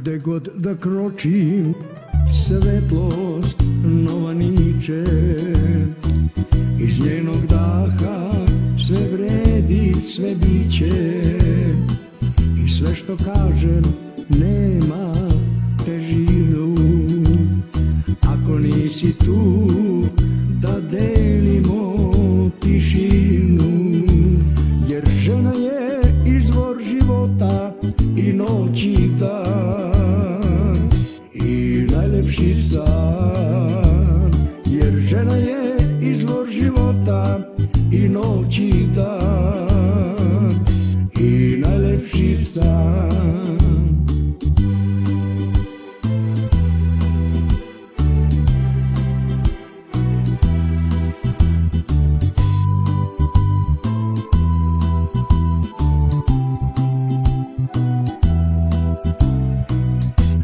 Gde god da kročim, svetlost nova niče. Iz njenog daha sve vredi, sve biće. I sve što kažem nema težinu. Ako nisi tu da delimo tišinu. Jer žena je izvor života i noć i dan i najlepši san. Jer žena je izvor života i noć i dan i najlepši san.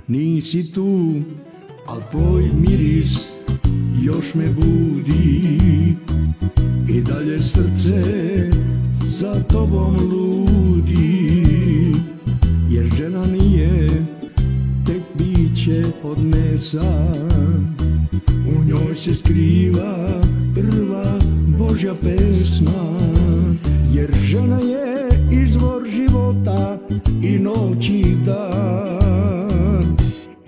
Nisi tu, al tvoj miris još me budi. I dalje srce za tobom ludi. Jer žena nije tek biće od mesa. U njoj se skriva prva Božja pesma. Jer žena je izvor života i noć i dan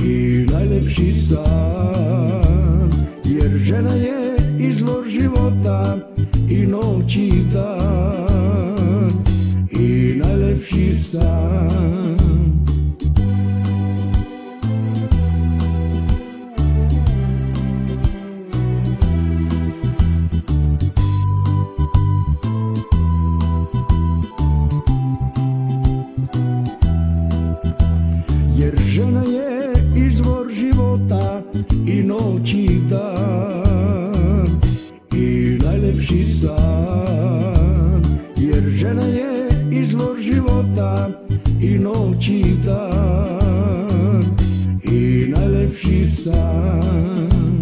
i najlepši san. Jer žena je izvor života i noć i dan i najlepši san. Jer žena je izvor života i noć i dan i najlepši san. Jer žena je izvor života i noć i dan i najlepši san.